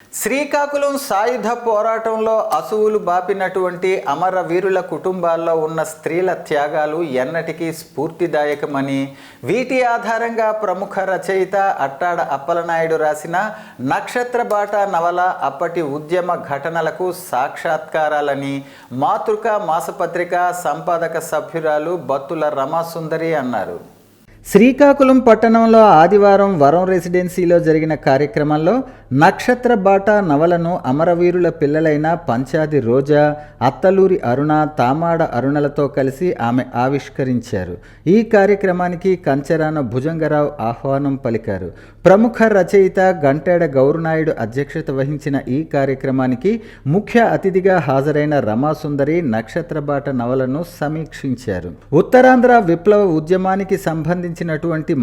శ్రీకాకుళం సాయుధ పోరాటంలో అసువులు బాపినటువంటి అమరవీరుల కుటుంబాల్లో ఉన్న స్త్రీల త్యాగాలు ఎన్నటికీ స్ఫూర్తిదాయకమని, వీటి ఆధారంగా ప్రముఖ రచయిత అట్టాడ అప్పలనాయుడు రాసిన నక్షత్రబాట నవల అప్పటి ఉద్యమ ఘటనలకు సాక్షాత్కారాలని మాతృక మాసపత్రిక సంపాదక సభ్యురాలు బత్తుల రమాసుందరి అన్నారు. శ్రీకాకుళం పట్టణంలో ఆదివారం వరం రెసిడెన్సీలో జరిగిన కార్యక్రమంలో నక్షత్రబాట నవలను అమరవీరుల పిల్లలైన పంచాది రోజా, అత్తలూరి అరుణ, తామాడ అరుణలతో కలిసి ఆమె ఆవిష్కరించారు. ఈ కార్యక్రమానికి కంచరాన భుజంగరావు ఆహ్వానం పలికారు. ప్రముఖ రచయిత గంటేడ గౌరునాయుడు అధ్యక్షత వహించిన ఈ కార్యక్రమానికి ముఖ్య అతిథిగా హాజరైన రమాసుందరి నక్షత్రబాట నవలను సమీక్షించారు. ఉత్తరాంధ్ర విప్లవ ఉద్యమానికి సంబంధించినటువంటి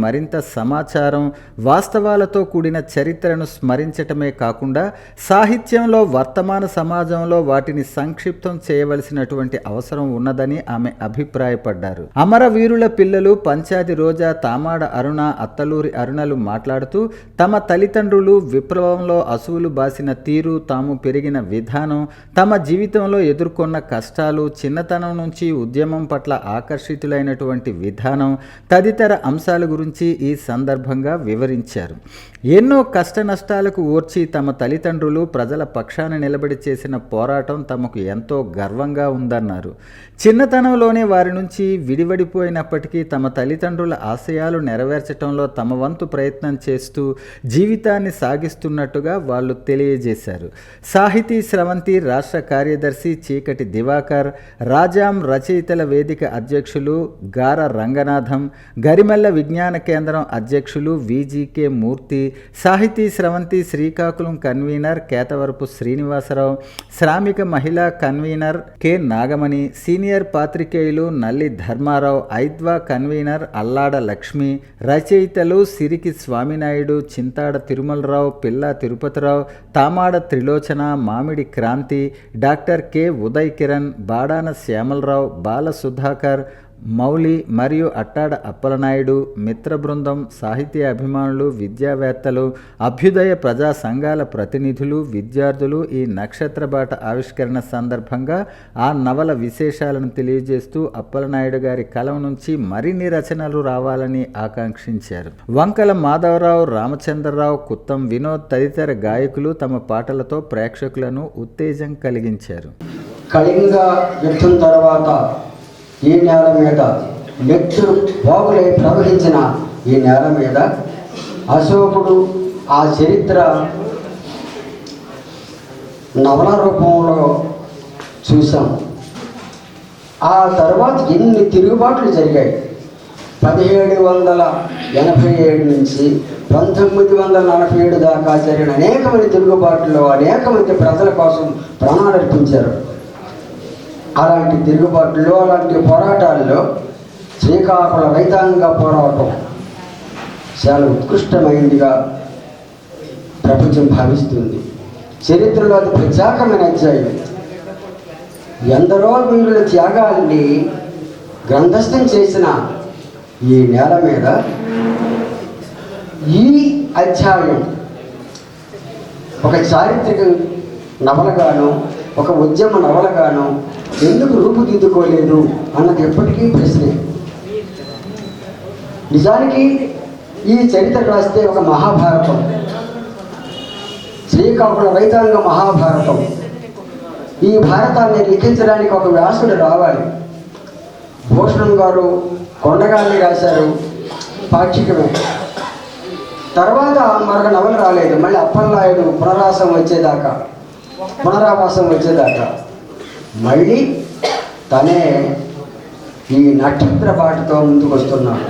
మరింత సమాచారం, వాస్తవాలతో కూడిన చరిత్రను స్మరించటమే కాకుండా సాహిత్యంలో వర్తమాన సమాజంలో వాటిని సంక్షిప్తం చేయవలసినటువంటి అవసరం ఉన్నదని ఆమె అభిప్రాయపడ్డారు. అమరవీరుల పిల్లలు పంచాది రోజా, తామాడ అరుణ, అత్తలూరి అరుణలు మాట్లాడుతూ తమ తల్లిదండ్రులు విప్లవంలో అసువులు బాసిన తీరు, తాము పెరిగిన విధానం, తమ జీవితంలో ఎదుర్కొన్న కష్టాలు, చిన్నతనం నుంచి ఉద్యమం పట్ల ఆకర్షితులైనటువంటి విధానం తదితర అంశాల గురించి ఈ సందర్భంగా వివరించారు. ఎన్నో కష్ట నష్టాలకు ఓర్చి తమ తల్లిదండ్రులు ప్రజల పక్షాన నిలబడి చేసిన పోరాటం తమకు ఎంతో గర్వంగా ఉందన్నారు. చిన్నతనంలోనే వారి నుంచి విడివడిపోయినప్పటికీ తమ తల్లిదండ్రుల ఆశయాలు నెరవేర్చడంలో తమ వంతు ప్రయత్నం చేస్తూ జీవితాన్ని సాగిస్తున్నట్టుగా వాళ్ళు తెలియజేశారు. సాహితీ స్రవంతి రాష్ట్ర కార్యదర్శి చీకటి దివాకర్, రాజాం రచయితల వేదిక అధ్యక్షులు గార రంగనాథం, గరిమెల్ల విజ్ఞాన కేంద్రం అధ్యక్షులు విజికే మూర్తి, సాహితీ స్రవంతి శ్రీకాకుళం కన్వీనర్ కేతవరపు శ్రీనివాసరావు, శ్రామిక మహిళా కన్వీనర్ కె నాగమణి, సీనియర్ పాత్రికేయులు నల్లి ధర్మారావు, ఐద్వా కన్వీనర్ అల్లాడ లక్ష్మి, రచయితలు సిరికి స్వామినాయుడు, చింతాడ తిరుమలరావు, పిల్ల తిరుపతిరావు, తామాడ త్రిలోచన, మామిడి క్రాంతి, డాక్టర్ కె ఉదయ్ కిరణ్, బాడాన శ్యామలరావు, బాల సుధాకర్, మౌలి మరియు అట్టాడ అప్పలనాయుడు, మిత్ర బృందం, సాహిత్య అభిమానులు, విద్యావేత్తలు, అభ్యుదయ ప్రజా సంఘాల ప్రతినిధులు, విద్యార్థులు ఈ నక్షత్రబాట ఆవిష్కరణ సందర్భంగా ఆ నవల విశేషాలను తెలియజేస్తూ అప్పలనాయుడు గారి కలం నుంచి మరిన్ని రచనలు రావాలని ఆకాంక్షించారు. వంకల మాధవరావు, రామచంద్రరావు, కుత్తం వినోద్ తదితర గాయకులు తమ పాటలతో ప్రేక్షకులను ఉత్తేజం కలిగించారు. కళింగ యుద్ధం తర్వాత ఈ నేల మీద నెత్తురు వాగులై ప్రవహించిన ఈ నేల మీద అశోకుడు ఆ చరిత్ర నవల రూపంలో చూసాం. ఆ తర్వాత ఎన్ని తిరుగుబాట్లు జరిగాయి. 1787 నుంచి 1947 దాకా జరిగిన అనేక మంది తిరుగుబాట్లు, అనేక మంది ప్రజల కోసం ప్రాణాలు అర్పించారు. అలాంటి తిరుగుబాటులో, అలాంటి పోరాటాల్లో శ్రీకాకుళ రైతాంగ పోరాటం చాలా ఉత్కృష్టమైనదిగా ప్రపంచం భావిస్తుంది. చరిత్రలో అది ప్రత్యేకమైన అధ్యాయం. ఎందరో వీరుల త్యాగాల్ని గ్రంథస్థం చేసిన ఈ నేల మీద ఈ అధ్యాయం ఒక చారిత్రక నవలగాను, ఒక ఉద్యమ నవలగాను ఎందుకు రూపుదిద్దుకోలేదు అన్నది ఎప్పటికీ ప్రశ్నే. నిజానికి ఈ చరిత్ర రాస్తే ఒక మహాభారతం, శ్రీకాకుళ రైతాంగ మహాభారతం. ఈ భారతాన్ని లిఖించడానికి ఒక వ్యాసుడు రావాలి. భూషణం గారు కొండగాన్ని రాశారు, పాక్షికమే. తర్వాత మరొక నవల రాలేదు. మళ్ళీ అప్పలనాయుడు పునరావాసం వచ్చేదాకా మళ్ళీ తనే ఈ నక్షత్ర బాటతో ముందుకు వస్తున్నాడు.